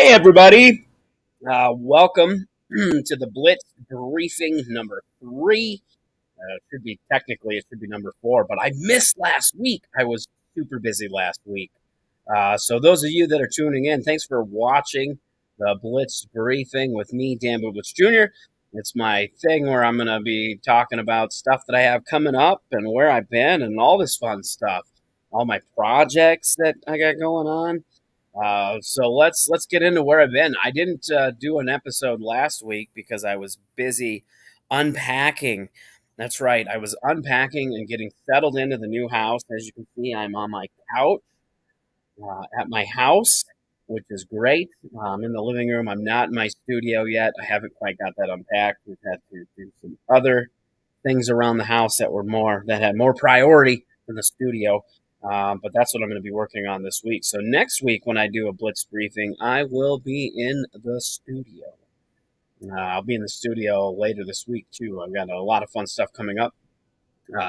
Hey, everybody. Welcome to the Blitz briefing number three. It should be number four, but I missed last week. I was super busy last week. So, those of you that are tuning in, thanks for watching the Blitz briefing with me, Dan Bublitz Jr. It's my thing where I'm going to be talking about stuff that I have coming up and where I've been and all this fun stuff, all my projects that I got going on. So let's get into where I've been. I didn't do an episode last week because I was busy unpacking. That's right, I was unpacking and getting settled into the new house. As you can see, I'm on my couch at my house, which is great. I'm in the living room. I'm not in my studio yet. I haven't quite got that unpacked. We've had to do some other things around the house that had more priority than the studio. But that's what I'm going to be working on this week. So next week, when I do a blitz briefing, I will be in the studio. I'll be in the studio later this week too. I've got a lot of fun stuff coming up.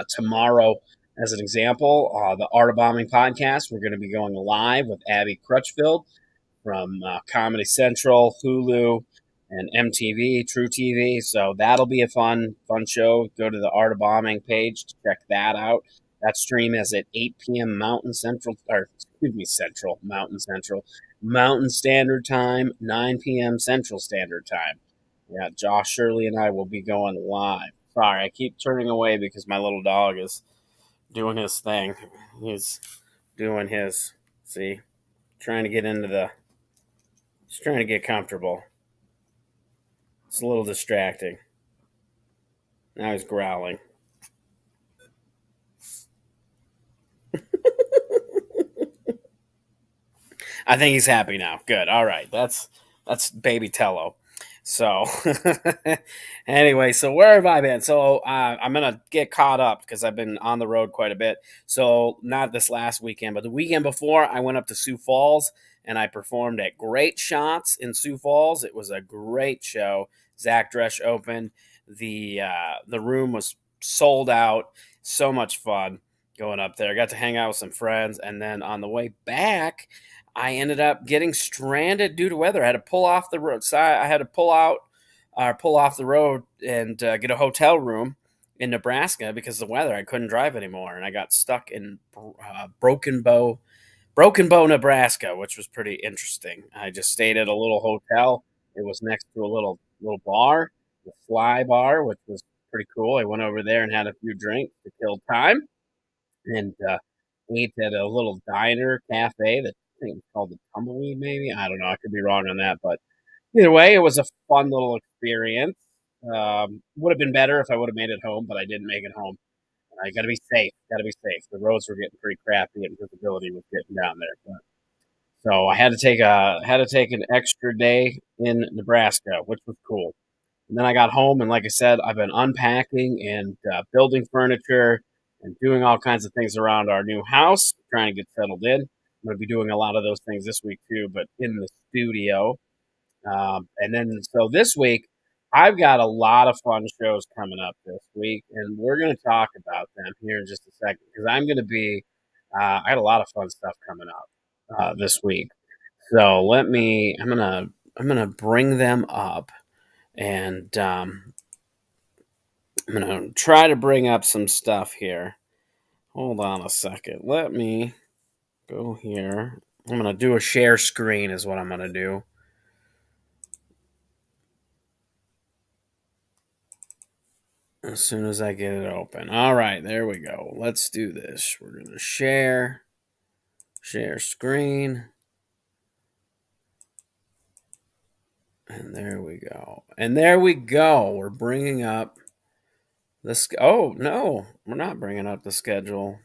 Tomorrow, as an example, the Art of Bombing podcast, we're going to be going live with Abby Crutchfield from Comedy Central, Hulu, and MTV, True TV. So that'll be a fun show. Go to the Art of Bombing page to check that out. That stream is at 8 p.m. Mountain Standard Time, 9 p.m. Central Standard Time. Yeah, Josh Shirley and I will be going live. Sorry, I keep turning away because my little dog is doing his thing. He's doing his, see, trying to get into the, he's trying to get comfortable. It's a little distracting. Now he's growling. I think he's happy now. Good. All right. That's baby Tello. So anyway, so where have I been? So I'm gonna get caught up because I've been on the road quite a bit. So not this last weekend, but the weekend before, I went up to Sioux Falls and I performed at Great Shots in Sioux Falls. It was a great show. Zach Dresch opened. The room was sold out. So much fun going up there. I got to hang out with some friends, and then on the way back, I ended up getting stranded due to weather. I had to pull off the road. So I had to pull off the road and get a hotel room in Nebraska because of the weather. I couldn't drive anymore, and I got stuck in Broken Bow, Nebraska, which was pretty interesting. I just stayed at a little hotel. It was next to a little bar, the Fly Bar, which was pretty cool. I went over there and had a few drinks to kill time, and ate at a little diner cafe that I think was called the Tumbleweed. Maybe I don't know. I could be wrong on that, but either way, it was a fun little experience. Would have been better if I would have made it home, but I didn't make it home. I got to be safe. Got to be safe. The roads were getting pretty crappy, and visibility was getting down there. So I had to take an extra day in Nebraska, which was cool. And then I got home, and like I said, I've been unpacking and building furniture and doing all kinds of things around our new house, trying to get settled in. I'm going to be doing a lot of those things this week too, but in the studio. And then so this week, I've got a lot of fun shows coming up this week, and we're going to talk about them here in just a second because I'm going to be. I got a lot of fun stuff coming up this week. So I'm gonna bring them up, and I'm gonna try to bring up some stuff here. Hold on a second. Let me go here. I'm gonna do a share screen is what I'm gonna do. As soon as I get it open. All right, there we go. Let's do this. We're gonna share screen. And there we go. And there we go. We're bringing up this. Oh, no, we're not bringing up the schedule.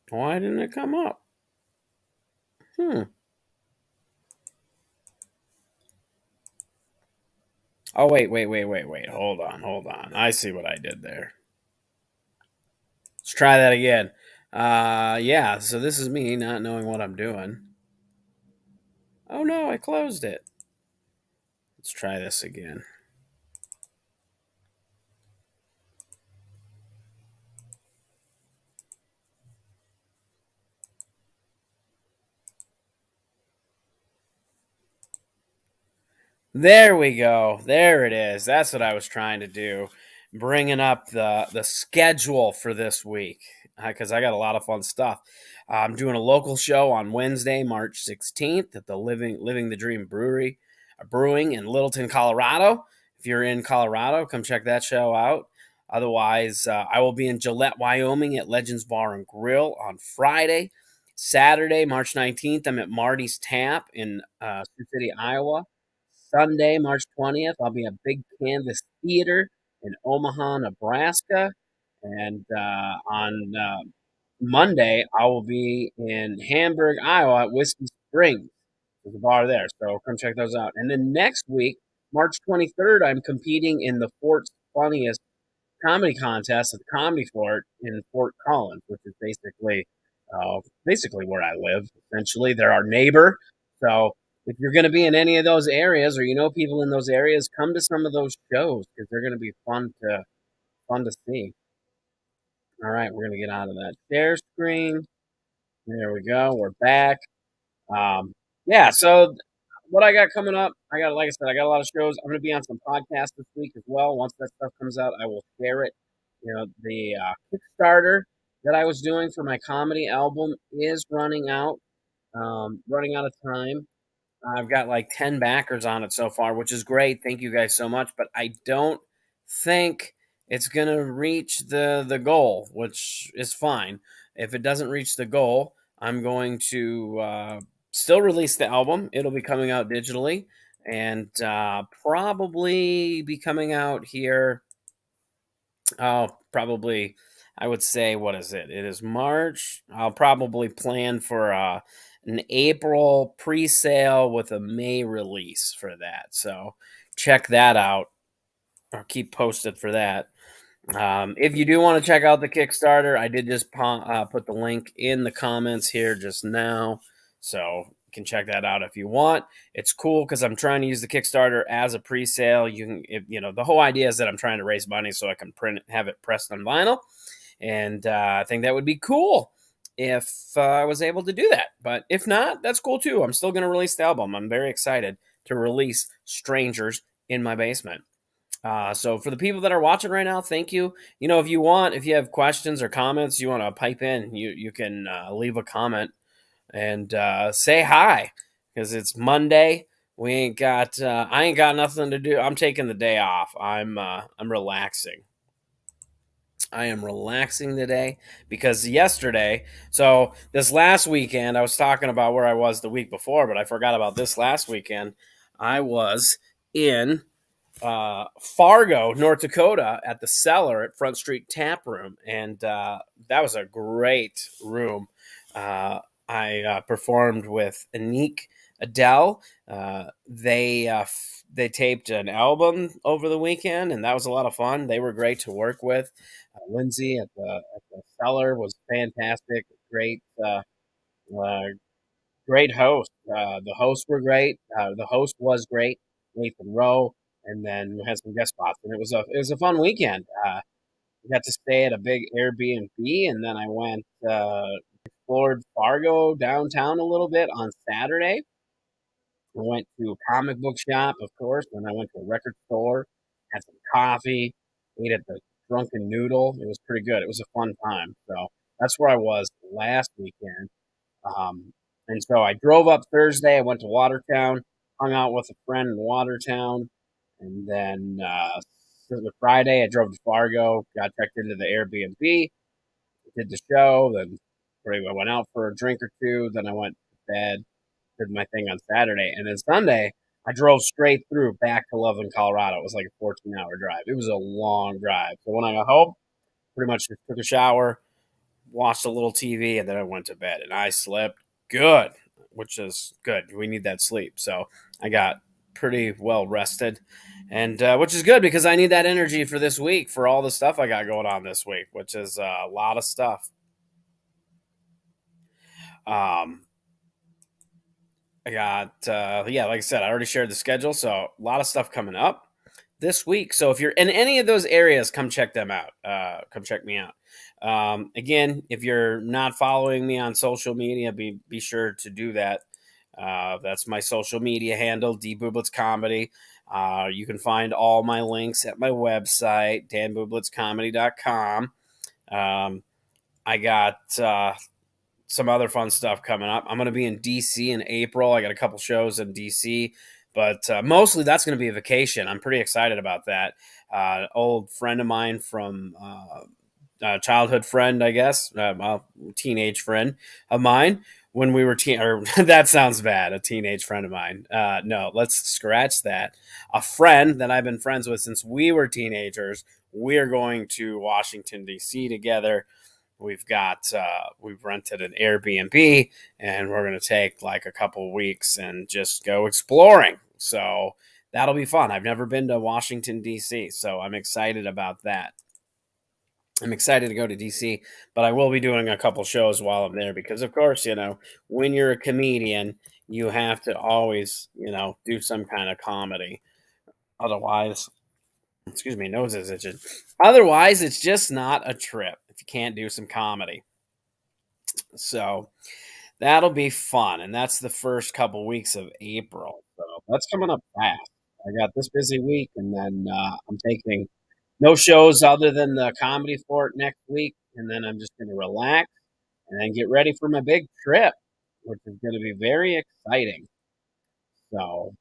Why didn't it come up? Oh, wait. Hold on. I see what I did there. Let's try that again. Yeah, so this is me not knowing what I'm doing. Oh no, I closed it. Let's try this again. There we go. There it is. That's what I was trying to do. Bringing up the schedule for this week because I got a lot of fun stuff. I'm doing a local show on Wednesday, March 16th at the Living the Dream Brewery, Brewing in Littleton, Colorado. If you're in Colorado, come check that show out. Otherwise, I will be in Gillette, Wyoming at Legends Bar and Grill on Friday. Saturday, March 19th, I'm at Marty's Tap in Sioux City, Iowa. Sunday, March 20th, I'll be at Big Canvas Theater in Omaha, Nebraska. And on Monday, I will be in Hamburg, Iowa at Whiskey Springs. There's a bar there, so come check those out. And then next week, March 23rd, I'm competing in the Fort's Funniest Comedy Contest at the Comedy Fort in Fort Collins, which is basically where I live. Essentially, they're our neighbor. So if you're going to be in any of those areas, or you know people in those areas, come to some of those shows because they're going to be fun to see. All right, we're going to get out of that share screen. There we go. We're back. Um, yeah. So what I got coming up, like I said, I got a lot of shows. I'm going to be on some podcasts this week as well. Once that stuff comes out, I will share it. You know, the Kickstarter that I was doing for my comedy album is running out of time. I've got like 10 backers on it so far, which is great. Thank you guys so much. But I don't think it's going to reach the goal, which is fine. If it doesn't reach the goal, I'm going to still release the album. It'll be coming out digitally and probably be coming out here. Oh, probably. I would say, what is it? It is March. I'll probably plan for an April pre-sale with a May release for that. So check that out or keep posted for that. If you do want to check out the Kickstarter, I did just put the link in the comments here just now. So you can check that out if you want. It's cool because I'm trying to use the Kickstarter as a pre-sale. The whole idea is that I'm trying to raise money so I can have it pressed on vinyl. And I think that would be cool if I was able to do that. But if not, that's cool too. I'm still going to release the album. I'm very excited to release Strangers in My Basement. So for the people that are watching right now, thank you. If you have questions or comments, you want to pipe in, you can leave a comment and say hi because it's Monday. I ain't got nothing to do. I'm taking the day off. I'm relaxing. I am relaxing today because this last weekend, I was talking about where I was the week before, but I forgot about this last weekend. I was in Fargo, North Dakota, at the Cellar at Front Street Tap Room, and that was a great room. I performed with Anique Adele. They taped an album over the weekend, and that was a lot of fun. They were great to work with. Lindsay at the Cellar was fantastic. Uh, Great host. The hosts were great. The host was great, Nathan Rowe, and then we had some guest spots, and it was a fun weekend. We got to stay at a big Airbnb, and then I went explored Fargo downtown a little bit on Saturday. I went to a comic book shop, of course, then I went to a record store, had some coffee, ate at the Drunken Noodle. It was pretty good. It was a fun time. So that's where I was last weekend. And so I drove up Thursday. I went to Watertown, hung out with a friend in Watertown, and then Friday I drove to Fargo, got checked into the Airbnb, did the show, then I went out for a drink or two, then I went to bed, did my thing on Saturday, and then Sunday I drove straight through back to Loveland, Colorado. It was like a 14-hour drive. It was a long drive. So when I got home, pretty much just took a shower, watched a little TV, and then I went to bed. And I slept good, which is good. We need that sleep. So I got pretty well rested, and which is good because I need that energy for this week for all the stuff I got going on this week, which is a lot of stuff. Um, I got, like I said, I already shared the schedule. So a lot of stuff coming up this week. So if you're in any of those areas, come check them out. Come check me out. Again, if you're not following me on social media, be sure to do that. That's my social media handle, D Bublitz Comedy. You can find all my links at my website, danbublitzcomedy.com. Um, I got some other fun stuff coming up. I'm going to be in DC in April. I got a couple shows in DC, but mostly that's going to be a vacation. I'm pretty excited about that. Old friend of mine from childhood friend, I guess, well, teenage friend of mine when we were or that sounds bad. A teenage friend of mine. No, let's scratch that. A friend that I've been friends with since we were teenagers. We're going to Washington D.C. together. We've rented an Airbnb and we're going to take like a couple weeks and just go exploring. So that'll be fun. I've never been to Washington D.C., so I'm excited about that. I'm excited to go to DC, but I will be doing a couple shows while I'm there because, of course, when you're a comedian, you have to always, do some kind of comedy. Otherwise, excuse me, nose is itching. Otherwise, it's just not a trip if you can't do some comedy. So that'll be fun, and that's the first couple weeks of April. So that's coming up fast. I got this busy week, and then I'm taking no shows other than the Comedy Fort next week, and then I'm just going to relax and then get ready for my big trip, which is going to be very exciting. So,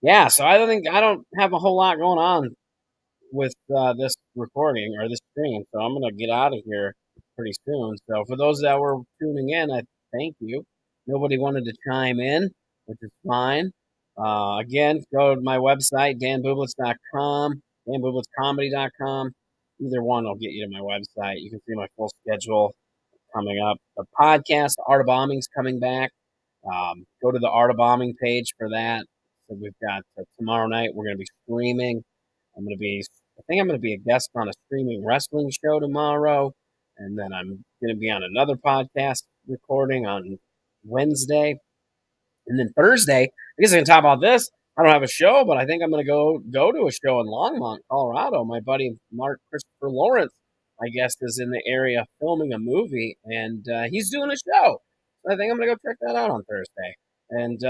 yeah, so I don't have a whole lot going on with this recording or this stream, so I'm going to get out of here pretty soon. So for those that were tuning in, I thank you. Nobody wanted to chime in, which is fine. Again, go to my website, danbublitz.com, danbublitzcomedy.com. Either one will get you to my website. You can see my full schedule coming up. The podcast, The Art of Bombing's coming back. Go to the Art of Bombing page for that. So we've got tomorrow night, we're going to be streaming. I think I'm going to be a guest on a streaming wrestling show tomorrow. And then I'm going to be on another podcast recording on Wednesday. And then Thursday, I guess I can talk about this. I don't have a show, but I think I'm going to go to a show in Longmont, Colorado. My buddy Mark Christopher Lawrence, I guess, is in the area filming a movie, and he's doing a show. So I think I'm going to go check that out on Thursday. And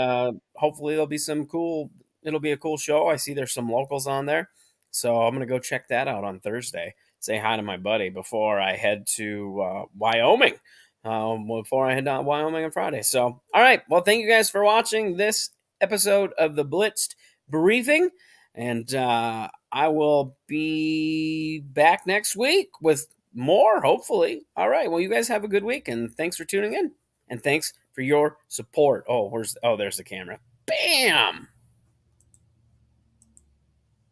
hopefully there'll be some cool. It'll be a cool show. I see there's some locals on there, so I'm going to go check that out on Thursday. Say hi to my buddy before I head to Wyoming before I head down to Wyoming on Friday. So, all right. Well, thank you guys for watching this episode of the Blitzed Briefing. And I will be back next week with more, hopefully. All right. Well, you guys have a good week. And thanks for tuning in. And thanks for your support. There's the camera. Bam!